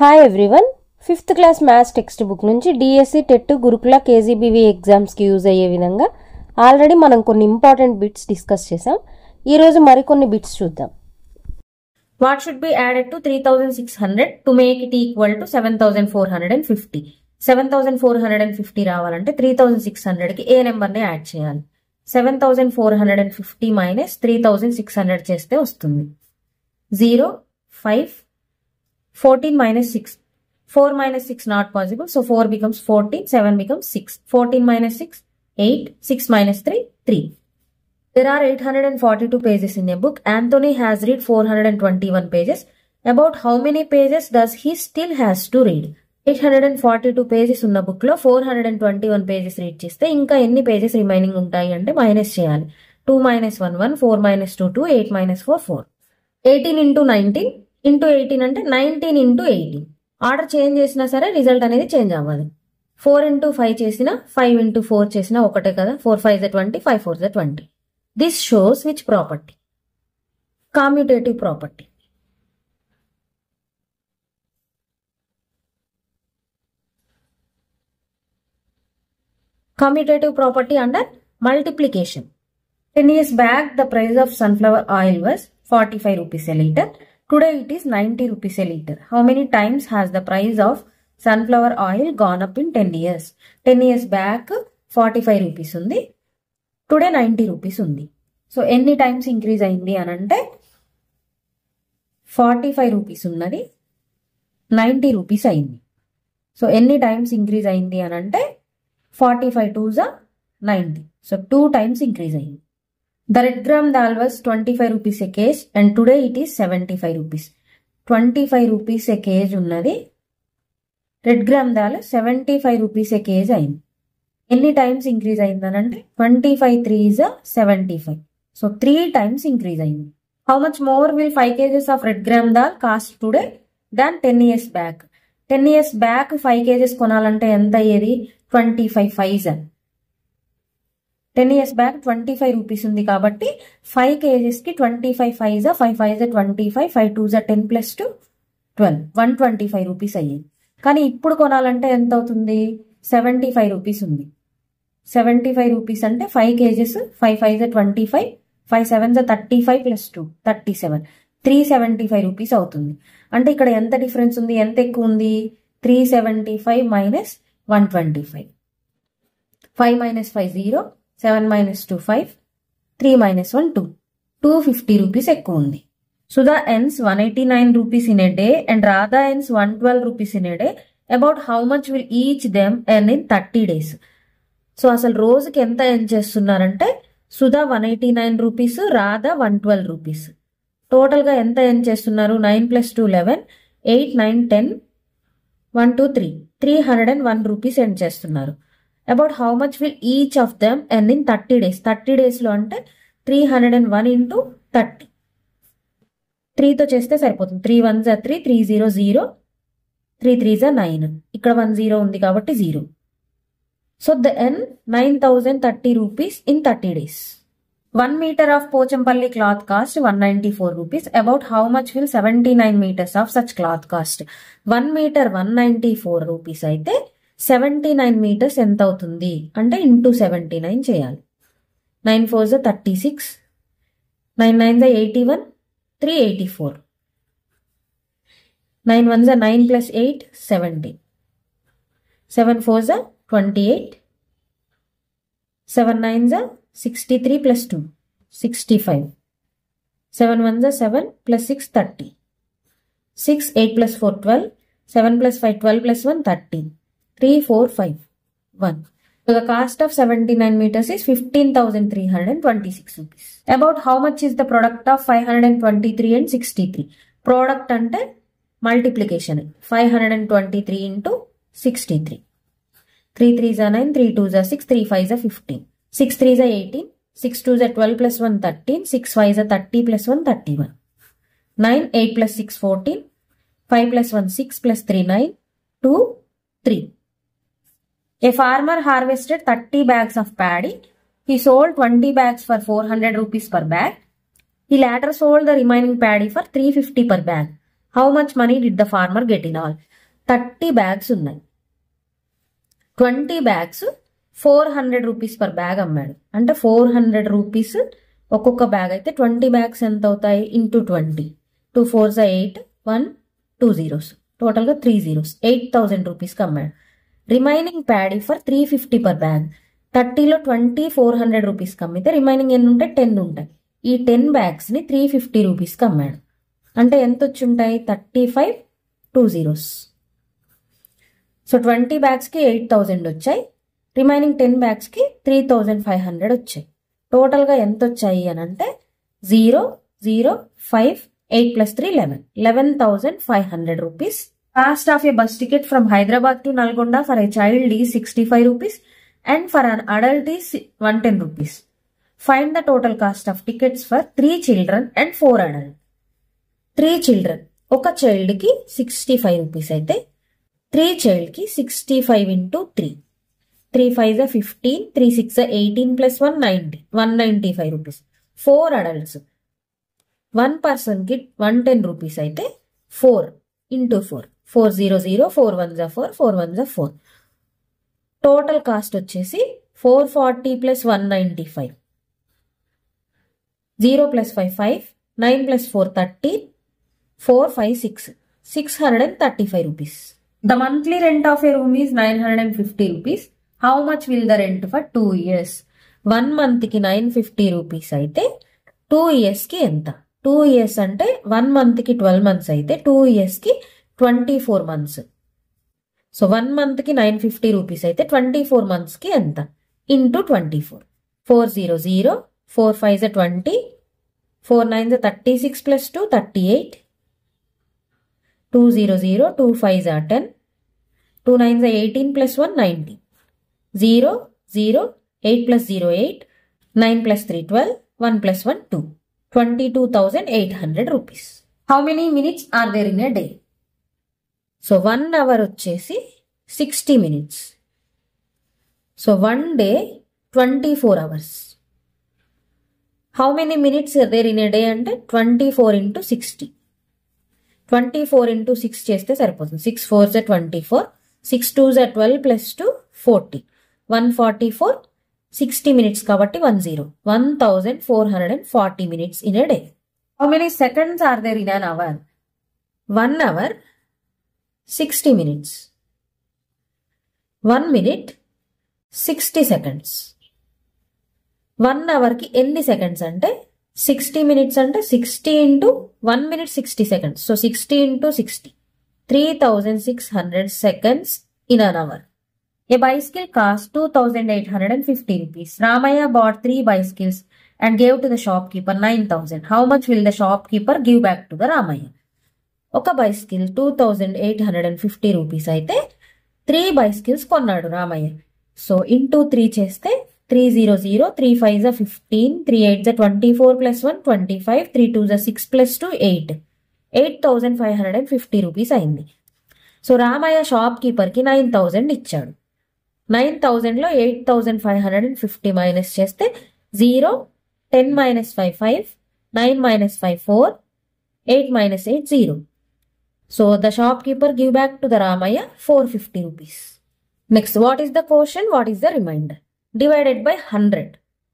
Hi everyone, 5th class maths text book నుంచి DSC TET గురుకుల KGBV ఎగ్జామ్స్కి use అయ్యే విధంగా ఆల్రెడీ మనం కొన్ని ఇంపార్టెంట్ బిట్స్ డిస్కస్ చేసాం. ఈరోజు మరికొన్ని బిట్స్ చూద్దాం. What should be added to 3600 to make it equal to 7450? 7450 రావాలంటే 3600 కి ఏ నెంబర్ని యాడ్ చేయాలి? 7450 మైనస్ 3600 చేస్తే వస్తుంది 0, 5, 14 minus 6. 4 minus 6 not possible. So 4 becomes 14. 7 becomes 6. 14 minus 6, 8. 6 minus 3, 3. There are 842 pages in a book. Anthony has read 421 pages. About how many pages does he still has to read? 842 pages ఉన్న book లో 421 pages read చేస్తే ఇంకా ఎన్ని pages remaining ఉంటాయి అంటే minus చేయాలి. 2 minus 1, 1. 4 minus 2, 2. 8 minus 4, 4. 18 into 19 into 18 అంటే 19 into 18. Order change చేసినా సరే రిజల్ట్ అనేది చేంజ్ అవ్వాలి. 4 ఇంటూ 5 చేసినా 5 ఇంటూ 4 చేసినా ఒకటే కదా. 4 5 20, 5 4 20. This shows which property? కామ్యుటేటివ్ property. Commutative property under multiplication. 10 years back, the price of sunflower oil was 45 rupees a liter. Today it is 90 rupees a liter. How many times has the price of sunflower oil gone up in 10 years? 10 years back 45 rupees undi. Today 90 rupees undi. So ఎన్ని times increase అయింది అని అంటే 45 rupees ఉన్నది 90 rupees అయింది. So ఎన్ని times increase అయింది అని అంటే 45 2s are 90. So 2 times increase అయింది. The red gram dal was 25 rupees a kg and today it is 75 rupees. 25 rupees a kg ఉన్నది red gram dal 75 rupees a kg అయింది. ఎన్ని టైమ్స్ ఇంక్రీజ్ అయిందని అంటే 25 3s are 75. So 3 times increase అయింది. How much more will 5 kgs of red gram dal cost today than 10 years back? 10 years back 5 kgs కొనాలంటే ఎంత అయ్యేది? 25 5s. 10 years back 25 rupees ఉంది కాబట్టి 5 kgs కి 25 5s, 5 5s 25, 5 2s 10 plus 2 12, 125 rupees అయ్యేది. కానీ ఇప్పుడు కొనాలంటే ఎంత అవుతుంది? 75 రూపీస్ ఉంది. 75 రూపీస్ అంటే 5 kgs, 5 5s 25, 5 7s 35 plus 2 37, 375 rupees అవుతుంది. అంటే ఇక్కడ ఎంత డిఫరెన్స్ ఉంది? ఎంత ఎక్కువ ఉంది? 375 minus 125. 5 minus 5 0, 7 minus 2 5, 3 minus 1 2. 250 rupees ఎక్కువ ఉంది. Sudha earns 189 rupees in a day and Radha earns 112 rupees in a day. About how much will each them earn in 30 days? So అసలు రోజుకి ఎంత ఎర్న్ చేస్తున్నారంటే సుధా 189 రూపీస్, రాధా 112 రూపీస్. టోటల్గా ఎంత earn చేస్తున్నారు? 9 plus 2 11, 8 9 10, 1 2 3, 301 rupees earn చేస్తున్నారు. About how much will each of them earn in 30 days? 30 daysలో అంటే 301 into 30. 3తో చేస్తే సరిపోతుంది. 3 1s 3, 3 0 0, 3 3s 9. ఇక్కడ 1 0 ఉంది కాబట్టి 0. So they earn 9030 rupees in 30 days. 1 meter of Pochampalli cloth cost 194 rupees. About how much will 79 meters of such cloth cost? 1 meter 194 rupees అయితే 79 meters ఎంత అవుతుంది అంటే ఇంటూ 79 చేయాలి. 9 4s 36, 9 9s 81, 384. 9 1s 9 plus 8 17. 7 4s 28, 7 9s 63 plus 2 65, 7 1s 7 plus 6 30, 6 8 plus 4 12, 7 plus 5 12 plus 1 13, 3 4 5 1. So the cost of 79 meters is 15,326 rupees. About how much is the product of 523 and 63? Product అంటే multiplication. 523 into 63. 3 3s 9, 3 2s 6, 3 5s 15, 6 3s 18, 6 2s 12 plus 1 13, 6 5s 30 plus 1 31, 9 8 plus 6 14, 5 plus 1 6 plus 3 9, 2 3. A farmer harvested 30 bags of paddy. He sold 20 bags for 400 rupees per bag. He later sold the remaining paddy for 350 per bag. How much money did the farmer get in all? 30 bags ఉన్నాయి. 20 bags 400 rupees per bag అమ్మాడు. అంటే 400 rupees ఒక్కొక్క bag అయితే 20 bags ఎంత అవుతాయి? Into 20. 2 4s 8, 1 2 zeros. టోటల్గా 3 zeros. 8,000 రూపీస్కి అమ్మాడు. Remaining paddy for 350 per bag. 30లో 20 400 రూపీస్కి అమ్మితే రిమైనింగ్ ఎన్ని ఉంటాయి? 10 ఉంటాయి. ఈ 10 బ్యాగ్స్ని 350 రూపీస్కి అమ్మాడు. అంటే ఎంత వచ్చి ఉంటాయి? 35 2 zeros. సో 20 బ్యాగ్స్కి 8,000 వచ్చాయి. రిమైనింగ్ 10 బ్యాగ్స్కి 3,500 వచ్చాయి. టోటల్గా ఎంత వచ్చాయి అని అంటే 0 0 5 8 + 3 11. 11,500 rupees. Cost of a bus ticket from Hyderabad to Nalgonda for a child is 65 rupees and for an adult is 110 rupees. Find the total cost of tickets for 3 children and 4 adults. 3 children. ఒక చైల్డ్కి 65 rupees అయితే 3 చైల్డ్కి 65 into 3. 3 5s 15, 3 6 18 + 1 90. 195 rupees. 4 adults. 1 పర్సన్కి 110 rupees అయితే 4 into 4. 4 0 0, 4 1s 4, 4 1s 4. Total cost వచ్చేసి 440 + 195. 0 + 5 5, 9 + 4 13, 4 5 6, 635 rupees. The monthly rent of a room is 950 rupees. How much will the rent for 2 years? 1 monthకి 950 rupees అయితే 2 yearsకి ఎంత? 2 years అంటే 1 monthకి 12 months అయితే 2 yearsకి 24 months. So 1 monthకి 950 rupees అయితే 24 monthsకి ఎంత? Into 24. 4 0 0, 4 5s 20, 4 9s 36 + 2 38, 2 0 0, 2 5s 10, 2 9s 18 + 1 90, 0 0, 8 + 0 8, 9 + 3 12, 1 + 1 2. 22,800 rupees. How many minutes are there in a day? So 1 hour వచ్చేసి 60 minutes. So 1 day 24 hours. How many minutes are there in a day అంటే 24 into 60. 24 into 6 చేస్తే సరిపోతుంది. 6 4s 24, 6 2s 12 + 2 40. 144, 60 minutes కాబట్టి 10. 1,440 minutes in a day. How many seconds are there in an hour? 1 hour 60 minutes. 1 minute 60 seconds. 1 hourకి ఎన్ని seconds అంటే 60 minutes అంటే 60 into 1 minute 60 seconds. So 60 into 60. 3,600 seconds in an hour. A bicycle cost 2,850 rupees. Ramaya bought 3 bicycles and gave to the shopkeeper 9,000. How much will the shopkeeper give back to the Ramaya? ఒక bicycle 2,850 rupees అయితే 3 bicycles కొన్నాడు Ramayya. So into 3 చేస్తే 3 0 0, 3 5s 15, 3 8s 24 + 1 25, 3 2s 6 + 2 8. 8,550 rupees అయింది. So Ramayya shop కీపర్కి 9,000 ఇచ్చాడు. 9,000లో 8,550 minus చేస్తే 0, 10 - 5 5, 9 - 5 4, 8 - 8 0. So the shopkeeper give back to the Ramaya 450 rupees. Next, what is the quotient? What is the remainder? Divided by 100.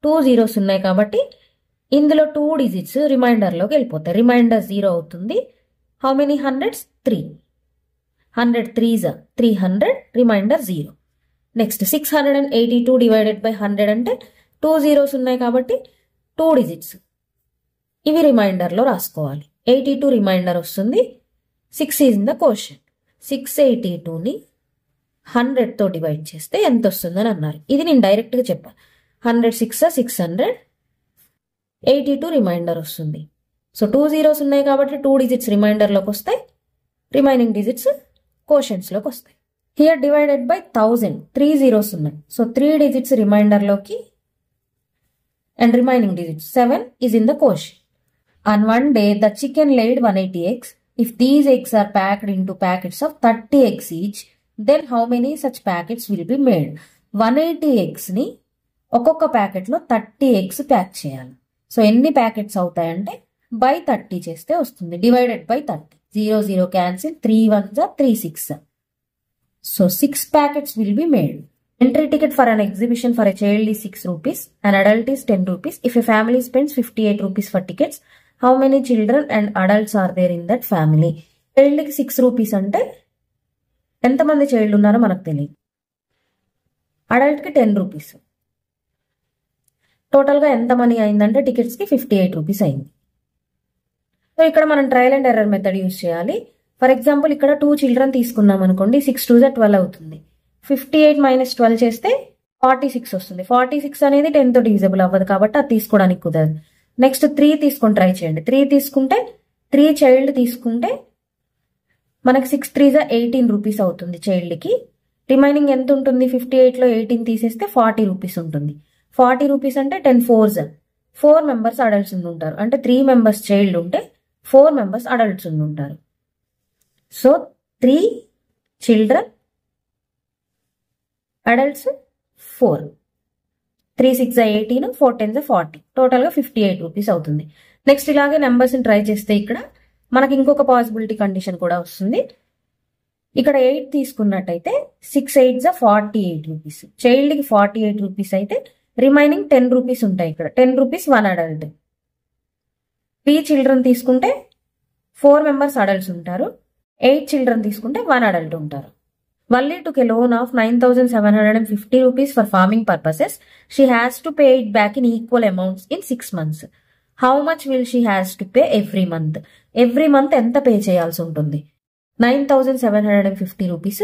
2 zeros ఉన్నాయి కాబట్టి ఇందులో 2 digits రిమైండర్లోకి వెళ్ళిపోతాయి. Reminder 0 అవుతుంది. How many hundreds? 3. 100 3s 300, remainder 0. Next 682 divided by 100 అంటే 2 zeros ఉన్నాయి కాబట్టి 2 digits. ఇవి రిమైండర్లో రాసుకోవాలి. 82 రిమైండర్ వస్తుంది. 6 ఈజ్ ఇన్ ద క్వశ్చన్. 682ని 100తో డివైడ్ చేస్తే ఎంత వస్తుందని అన్నారు. ఇది నేను డైరెక్ట్గా చెప్పాను. 100 6 600, 82 రిమైండర్ వస్తుంది. సో 2 zeros ఉన్నాయి కాబట్టి 2 digits రిమైండర్లోకి వస్తాయి. రిమైనింగ్ డిజిట్స్ క్వశ్చన్స్లోకి వస్తాయి. హియర్ డివైడెడ్ బై 1000, 3 zeros ఉన్నాయి. సో 3 digits రిమైండర్లోకి and remaining digits 7 is in the question. On one day, the chicken laid 180 eggs. If these eggs are packed into packets of 30 eggs each, then how many such packets will be made? 180 eggs ని ఒక్కొక్క ప్యాకెట్లో 30 eggs pack చేయాలి. So ఎన్ని packets అవుతాయంటే by 30 చేస్తే వస్తుంది. Divided by 30. 0 0 cancel, 3 1s are 3 6. So 6 packets will be made. Entry ticket for an exhibition for a child is 6 rupees, an adult is 10 rupees. If a family spends 58 rupees for tickets, how many children and adults are there in that family? Child ki 6 rupees ante ఎంతమంది child ఉన్నారో మనకు తెలియదు. అడల్ట్కి 10 rupees. టోటల్గా ఎంత money అయిందంటే టికెట్స్కి 58 rupees అయింది. So ఇక్కడ మనం trial and error method use చేయాలి. ఫర్ ఎగ్జాంపుల్ ఇక్కడ 2 చిల్డ్రన్ తీసుకున్నాం అనుకోండి, 6 2 12 అవుతుంది. 58 - 12 చేస్తే 46 వస్తుంది. 46 అనేది 10తో డివిజబుల్ అవ్వదు కాబట్టి అది తీసుకోవడానికి కుదరదు. నెక్స్ట్ 3 తీసుకొని ట్రై చేయండి. 3 తీసుకుంటే 3 చైల్డ్ తీసుకుంటే మనకి 6 3s 18 రూపీస్ అవుతుంది చైల్డ్కి. రిమైనింగ్ ఎంత ఉంటుంది? 58లో 18 తీసేస్తే 40 రూపీస్ ఉంటుంది. 40 రూపీస్ అంటే 10 4s 4 మెంబర్స్ అడల్ట్స్ ఉంటారు. అంటే 3 మెంబర్స్ చైల్డ్ ఉంటే 4 మెంబర్స్ అడల్ట్స్ ఉంటారు. So 3 children, adults 4. 3 6 18, 4 10 40. టోటల్గా 58 రూపీస్ అవుతుంది. నెక్స్ట్ ఇలాగే నెంబర్స్ని ట్రై చేస్తే ఇక్కడ మనకి ఇంకొక పాసిబిలిటీ కండిషన్ కూడా వస్తుంది. ఇక్కడ 8 తీసుకున్నట్టయితే 6 8s 48 రూపీస్. చైల్డ్కి 48 రూపీస్ అయితే రిమైనింగ్ 10 రూపీస్ ఉంటాయి. ఇక్కడ 10 రూపీస్ 1 అడల్ట్. 3 చిల్డ్రన్ తీసుకుంటే 4 మెంబర్స్ అడల్ట్స్ ఉంటారు. 8 చిల్డ్రన్ తీసుకుంటే 1 అడల్ట్ ఉంటారు. Valli took a loan of 9,750 rupees for farming purposes. She has to pay it back in equal amounts in 6 months. How much will she has to pay every month? Every month ఎంత pay చేయాల్సి ఉంటుంది? 9,750 rupees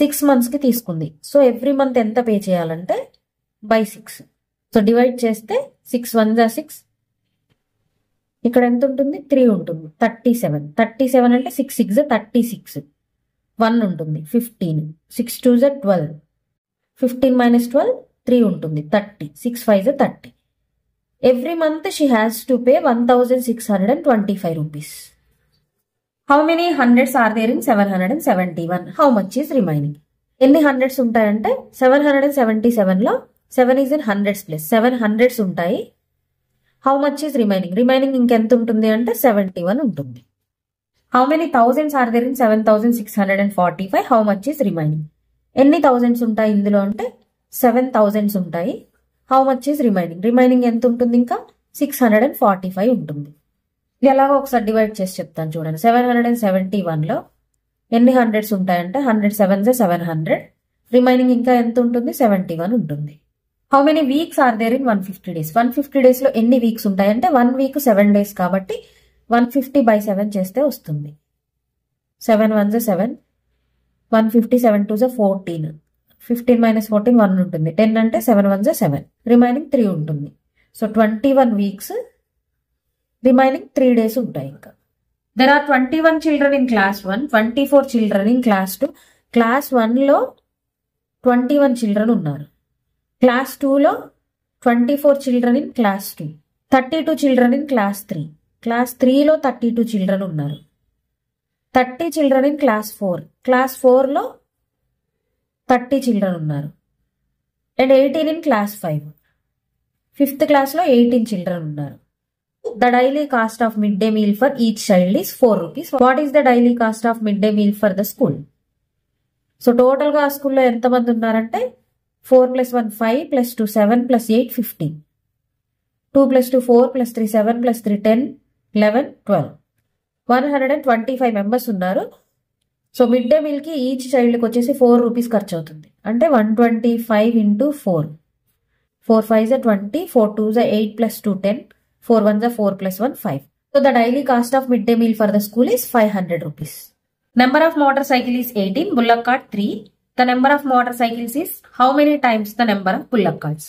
6 months కి తీసుకుంది. So every month ఎంత pay చేయాలంటే by 6. So divide చేస్తే 6 1s are 6. ఇక్కడ ఎంత ఉంటుంది? 3 ఉంటుంది. 37. 37 అంటే 6 6s 36. 1 ఉంటుంది. 15. 6 2s 12. 15 - 12 3 ఉంటుంది. 30. 6 5s 30. Every month she has to pay 1,625 rupees. How many hundreds are there in 771? How much is remaining? ఎన్ని హండ్రెడ్స్ ఉంటాయంటే 777లో 7 is in hundreds place. 7 hundreds ఉంటాయి. How much is remaining? Remaining ఇంకెంత ఉంటుంది అంటే 71 ఉంటుంది. How many thousands are there in 7,645? How much is remaining? ఎన్ని thousands ఉంటాయి ఇందులో అంటే 7,000s ఉంటాయి. How much is remaining? Remaining ఎంత ఉంటుంది? ఇంకా 645 ఉంటుంది. ఎలాగో ఒకసారి డివైడ్ చేసి చెప్తాను చూడండి. 771లో ఎన్ని హండ్రెడ్స్ ఉంటాయంటే 100 7s 700. రిమైనింగ్ ఇంకా ఎంత ఉంటుంది? 71 ఉంటుంది. How many weeks are there in 150 days? 150 daysలో ఎన్ని వీక్స్ ఉంటాయంటే 1 week 7 days కాబట్టి 150/7 చేస్తే వస్తుంది. 7 1s 7. 150 7 2s 14. 15 - 14 1 ఉంటుంది. 10 అంటే 7 1s 7. రిమైనింగ్ 3 ఉంటుంది. సో 21 weeks, రిమైనింగ్ 3 days ఉంటాయి. ఇంకా there are 21 children in class 1, 24 children in class 2. Class 1లో 21 children ఉన్నారు. క్లాస్ 2లో 24 children in class 2. 32 children in class 3. క్లాస్ 3లో 32 children ఉన్నారు. 30 children in class 4. క్లాస్ 4లో 30 children ఉన్నారు. And 18 in class 5. 5th క్లాస్లో 18 children ఉన్నారు. The daily cost of midday meal for each child is 4 rupees. What is the daily cost of midday meal for the school? So టోటల్గా ఆ స్కూల్లో ఎంతమంది ఉన్నారంటే 4 + 1 5 + 2 7 + 8 15. 2 + 2 4 + 3 7 + 3 10 11 12. 125 members ఉన్నారు. సో మిడ్ డే మీల్కి ఈచ్ చైల్డ్కి వచ్చేసి 4 rupees ఖర్చు అవుతుంది. అంటే 125 × 4. 4 5s 20, 4 2s 8 + 2 10, 4 1s 4 + 1 5. So the daily cost of midday meal for the school is 500 rupees. Number of motorcycle is 18, bullock cart 3. The number of motorcycles is how many times the number of bullock carts?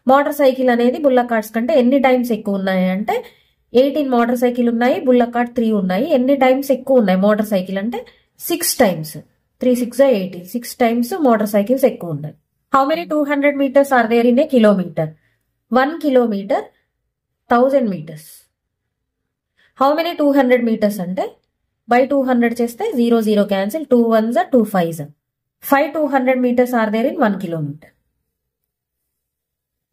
Motor cycle అనేది bullock carts కంటే ఎన్ని times ఎక్కువ ఉన్నాయి అంటే 18 motor cycle ఉన్నాయి, bullock cart 3 ఉన్నాయి. ఎన్ని times ఎక్కువ ఉన్నాయి మోటార్ సైకిల్ అంటే 6 times. 3 6 18, 6 times మోటార్ సైకిల్స్ ఎక్కువ ఉన్నాయి. How many 200 meters are there in a kilometre? 1 kilometer 1000 meters. How many 200 meters అంటే by 200 చేస్తే 0 0 cancel, 2 1s 2 5s. 5 200 meters are there in 1 kilometer.